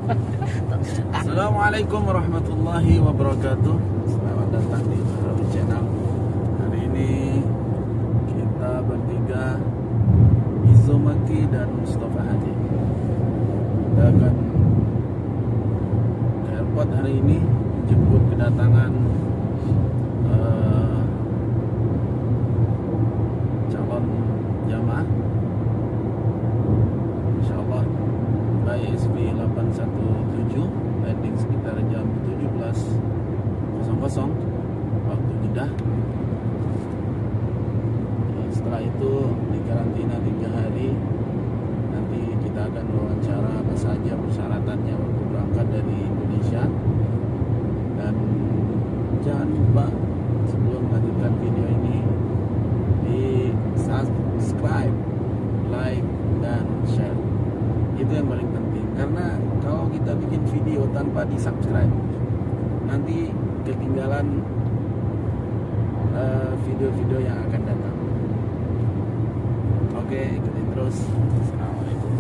Assalamualaikum warahmatullahi wabarakatuh. Selamat datang di Marawi Channel. Hari ini kita bertiga, Izomaki dan Mustafa Hadi, kita akan ke airport hari ini menjemput kedatangan calon jamaah, insyaallah by SV 817, landing sekitar jam 17.00 waktu Jeddah. Setelah itu di karantina 3 hari. Nanti kita akan wawancara apa saja persyaratannya waktu berangkat dari Indonesia. Dan jangan lupa sebelum melanjutkan video ini di subscribe, like, dan share. Itu yang paling penting, karena kalau kita bikin video tanpa di subscribe, nanti ketinggalan video-video yang akan datang. Oke, ikutin terus. Assalamualaikum.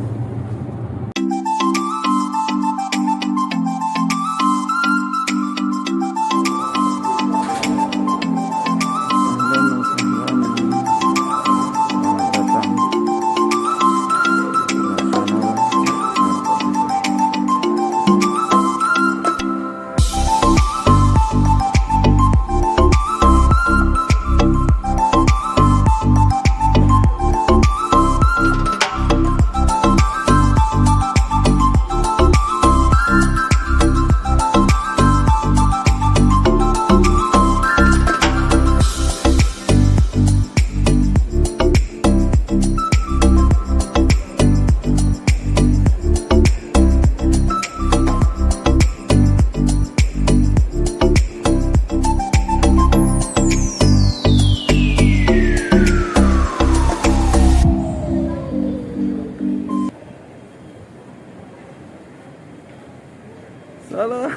Salah.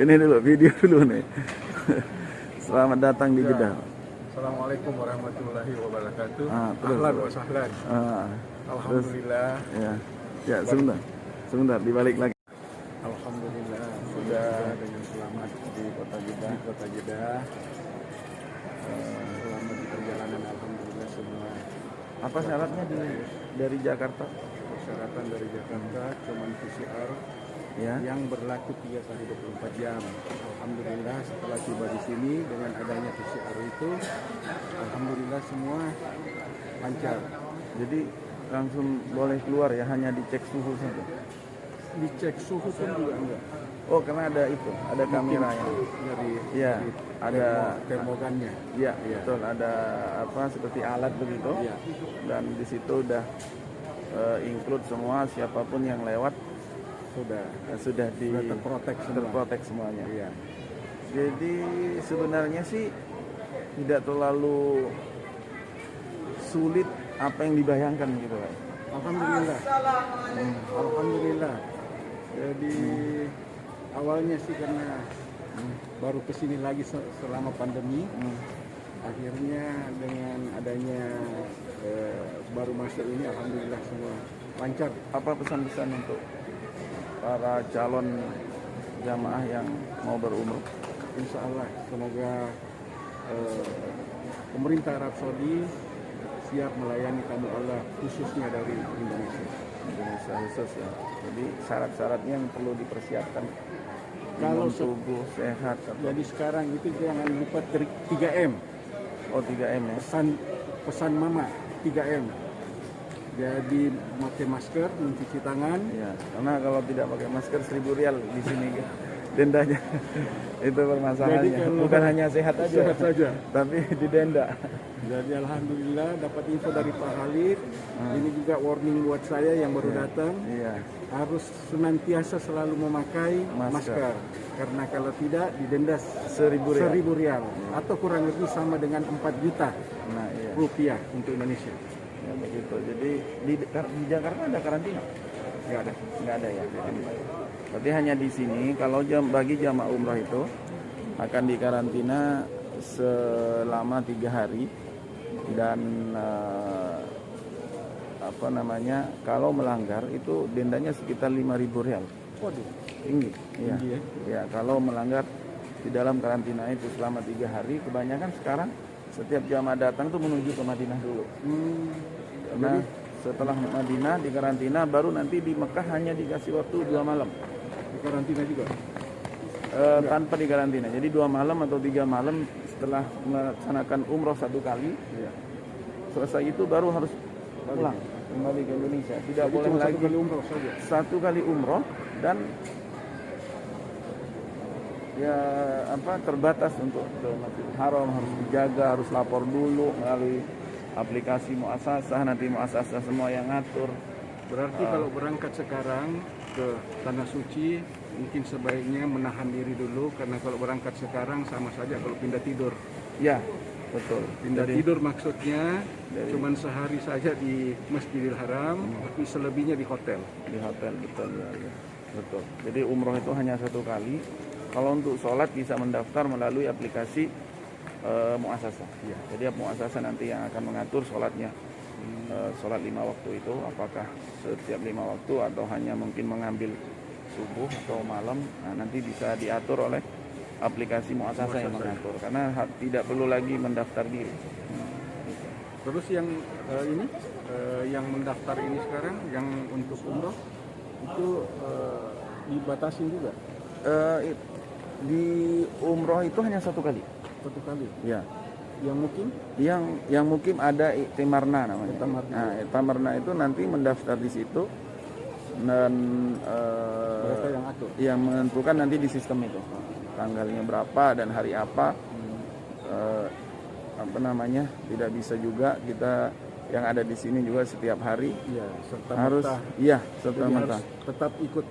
Ini dulu, video dulu nih. Selamat datang di Jeddah. Assalamualaikum warahmatullahi wabarakatuh. Terus. Ahlan wa sahlan. Alhamdulillah. Ya, ya, sebentar, dibalik lagi. Alhamdulillah Sudah dengan selamat di kota Jeddah. kota Jeddah. Selamat di perjalanan, alhamdulillah semua. Apa syaratnya dari Jakarta? Persyaratan dari Jakarta cuman PCR Ya. yang berlaku 3 kali 24 jam. Alhamdulillah setelah tiba di sini dengan adanya PCR itu, alhamdulillah semua lancar. Jadi langsung boleh keluar ya, hanya dicek suhu saja. Dicek suhu pun juga enggak. Oh, karena ada itu, ada kamera yang. Dari Iya, dari ada termogannya. Iya, Iya. betul. Ada apa seperti alat begitu. Iya. Dan di situ udah include semua, siapapun yang lewat Sudah sudah terprotek semua. semuanya. Iya. Jadi sebenarnya sih tidak terlalu sulit apa yang dibayangkan gitu kan. Alhamdulillah. Alhamdulillah. Jadi awalnya sih karena baru kesini lagi selama pandemi. Akhirnya dengan adanya baru masuk ini, alhamdulillah semua lancar. Apa pesan-pesan untuk para calon jamaah yang mau berumrah? Insya Allah semoga pemerintah Arab Saudi siap melayani tamu Allah khususnya dari Indonesia. Indonesia khusus ya. Jadi syarat-syaratnya yang perlu dipersiapkan. Kalau Imun tubuh sehat. Jadi sekarang itu jangan lupa 3M. Oh, 3M ya. Pesan mama 3M. Jadi pakai masker, mencuci tangan. Ya, karena kalau tidak pakai masker 1.000 rial di sini dendanya. Itu permasalahannya. Jadi kalau bukan hanya sehat aja, tapi didenda. Jadi alhamdulillah dapat info dari Pak Khalid. Ini juga warning buat saya yang baru datang. Iya. Harus senantiasa selalu memakai masker. Karena kalau tidak didenda 1.000 rial atau kurang lebih sama dengan 4 juta rupiah untuk Indonesia. Ya begitu. Jadi di Jakarta ada karantina? Nggak ada ya. Berarti hanya di sini. Kalau bagi jamaah umrah itu akan dikarantina selama 3 hari dan apa namanya, kalau melanggar itu dendanya sekitar 5.000 rial. Waduh, Tinggi. Iya. tinggi ya. Ya, kalau melanggar di dalam karantina itu selama 3 hari, kebanyakan sekarang setiap jamaah datang tuh menuju ke Madinah dulu. Karena setelah Madinah di karantina, baru nanti di Mekah hanya dikasih waktu 2 malam. Di karantina juga? Tanpa di karantina. Jadi 2 malam atau 3 malam setelah melaksanakan umroh 1 kali. Iya. Selesai itu baru harus pulang kembali ke Indonesia. Tidak Jadi boleh cuma lagi 1 kali umroh saja. 1 kali umroh, dan ya apa, terbatas untuk ke Masjidil Haram, harus dijaga, harus lapor dulu melalui aplikasi muasasah, nanti muasasah semua yang ngatur. Berarti kalau berangkat sekarang ke Tanah Suci mungkin sebaiknya menahan diri dulu, karena kalau berangkat sekarang sama saja kalau pindah tidur. Ya, betul. Pindah Jadi, tidur maksudnya cuman sehari saja di Masjidil Haram, tapi selebihnya di hotel. di hotel, betul ya, ya. Betul. Jadi umroh itu hanya 1 kali. Kalau untuk sholat bisa mendaftar melalui aplikasi muasasah. Ya. Jadi muasasah nanti yang akan mengatur sholatnya. Sholat 5 waktu itu apakah setiap 5 waktu atau hanya mungkin mengambil subuh atau malam, nah, nanti bisa diatur oleh aplikasi muasasah yang mengatur, karena tidak perlu lagi mendaftar diri. Terus yang ini yang mendaftar ini sekarang yang untuk umroh itu dibatasin juga? Di umroh itu hanya 1 kali. 1 kali. Ya. Yang Yang mukim ada iktimarna namanya. Iktimarna. Nah, iktimarna itu nanti mendaftar di situ, dan mereka yang atur. yang menentukan nanti di sistem itu tanggalnya berapa dan hari apa. Apa namanya, tidak bisa juga kita yang ada di sini juga setiap hari. Iya, serta Harus serta merta tetap ikut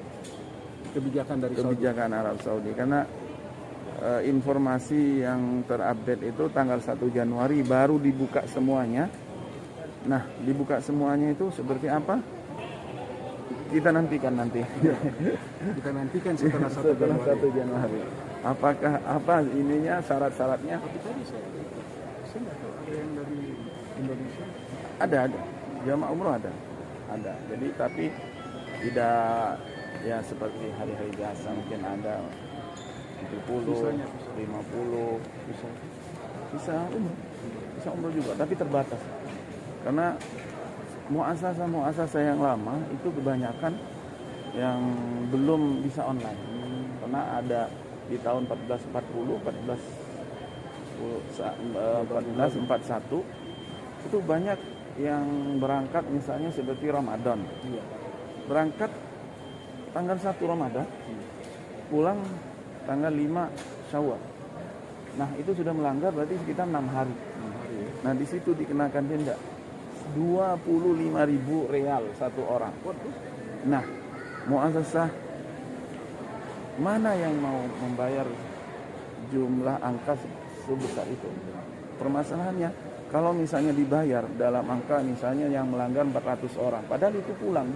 kebijakan dari kebijakan Arab Saudi, karena informasi yang terupdate itu tanggal 1 Januari baru dibuka semuanya. Nah, dibuka semuanya itu seperti apa? Kita nantikan nanti. Kita nantikan setelah 1 Januari. Apakah apa ininya, syarat-syaratnya? Tapi tadi saya nggak tahu ada yang dari Indonesia. Ada. Jamaah umroh ada. Jadi tapi tidak ya seperti hari-hari biasa, mungkin ada 70, 50, bisa umroh juga, tapi terbatas. Karena muasasah yang lama itu kebanyakan yang belum bisa online. Karena ada di tahun 1441 itu banyak yang berangkat, misalnya seperti Ramadan. Berangkat tanggal 1 Ramadan, pulang tanggal 5 Syawal. Nah, itu sudah melanggar berarti sekitar 6 hari. Nah, di situ dikenakan denda 25.000 real 1 orang. Nah, muasasah mana yang mau membayar jumlah angka sebesar itu? Permasalahannya, kalau misalnya dibayar dalam angka misalnya yang melanggar 400 orang, padahal itu pulang,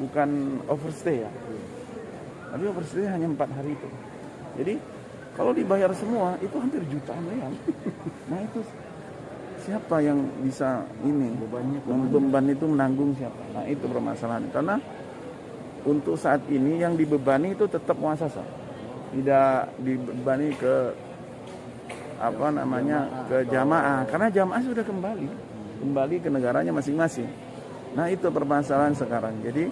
bukan overstay ya. Tapi overstay hanya 4 hari itu. Jadi kalau dibayar semua itu hampir jutaan real. Nah, itu siapa yang bisa ini beban itu menanggung siapa? Nah, itu permasalahan. Karena untuk saat ini yang dibebani itu tetap muasasah. Tidak dibebani ke ke jamaah, karena jamaah sudah kembali ke negaranya masing-masing. Nah, itu permasalahan sekarang. Jadi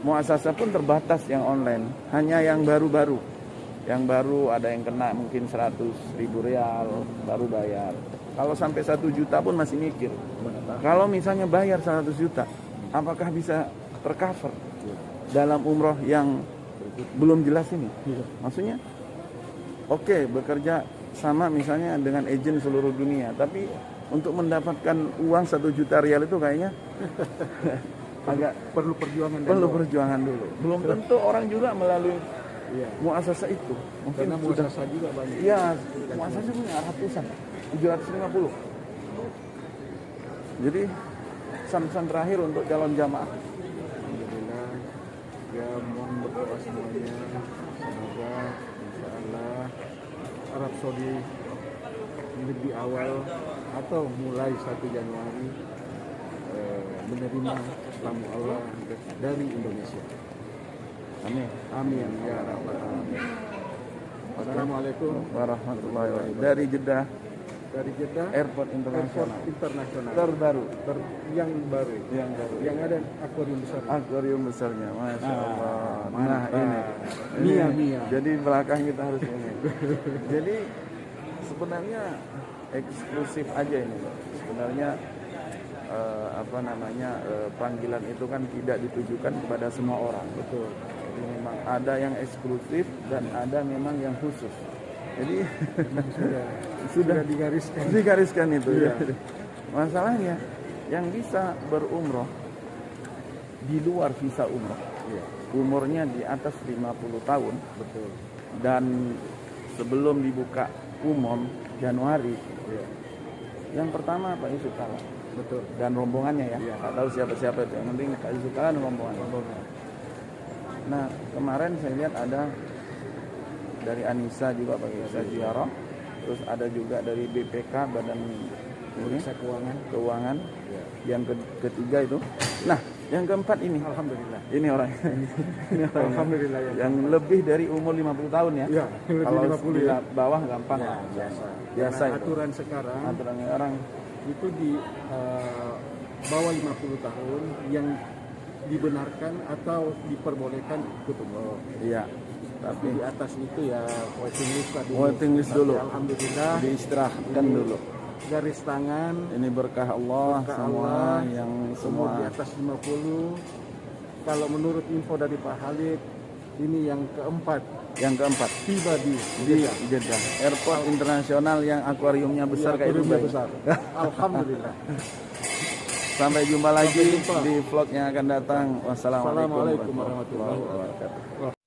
muasasah pun terbatas yang online, hanya yang baru ada yang kena mungkin 100.000 rial baru bayar. Kalau sampai 1 juta pun masih mikir. Kalau misalnya bayar 100 juta, apakah bisa tercover dalam umroh yang belum jelas ini? Maksudnya oke, bekerja sama misalnya dengan agen seluruh dunia, tapi untuk mendapatkan uang 1 juta rial itu kayaknya agak perlu perjuangan dulu. Belum tentu orang juga melalui muasasah itu. Mungkin karena muasasah juga banyak. Iya, muasasah punya ratusan, 750. Jadi pesan terakhir untuk calon jamaah. Alhamdulillah, ya mohon berdoa semuanya, semoga insya Allah Arab Saudi lebih awal atau mulai 1 Januari menerima tamu Allah dari Indonesia. Amin. Amin ya rabbal alamin. Assalamualaikum Warahmatullahi wabarakatuh. Dari Jeddah, dari Jeddah Airport Internasional terbaru, yang baru, yang ada akuarium besar. akuarium besarnya, masya Allah. Nah mantap. ini, Mia. jadi belakang kita harus ini. Jadi sebenarnya eksklusif aja ini, sebenarnya panggilan itu kan tidak ditujukan kepada semua orang. Betul. Jadi memang ada yang eksklusif dan ada memang yang khusus. Jadi sudah digariskan itu ya. Masalahnya yang bisa berumroh di luar visa umroh, umurnya di atas 50 tahun, Betul. dan sebelum dibuka umum Januari. Yang pertama Pak Yusuf Kala. Betul. Dan rombongannya ya, nggak tahu siapa-siapa itu, yang penting Pak Yusuf Kala dan rombongannya. Nah kemarin saya lihat ada dari Anissa juga pakai visa ziarah, terus ada juga dari BPK Badan Keuangan, yang ketiga itu. Nah yang keempat ini, Alhamdulillah. ini orangnya, ini orangnya. Alhamdulillah yang lebih dari umur 50 tahun ya. Ya, lebih Kalau 50 di ya. bawah gampang. Ya, Biasa Karena itu. aturan sekarang itu di bawah 50 tahun yang dibenarkan atau diperbolehkan ikut umroh. Iya. Tapi Tapi di atas itu ya waiting list lah dulu. waiting list Tapi dulu. Alhamdulillah Diistirahatkan ini dulu. garis tangan Ini berkah Allah berkah semua Allah, yang umur di semua. atas 50. Kalau menurut info dari Pak Khalid, ini yang keempat Yang keempat tiba di Jeddah Airport Internasional yang akuariumnya besar kayak akuariumnya Dubai. besar. Alhamdulillah. Sampai jumpa lagi Sampai jumpa. di vlog yang akan datang. Wassalamualaikum Assalamualaikum warahmatullahi warahmatullahi wabarakatuh.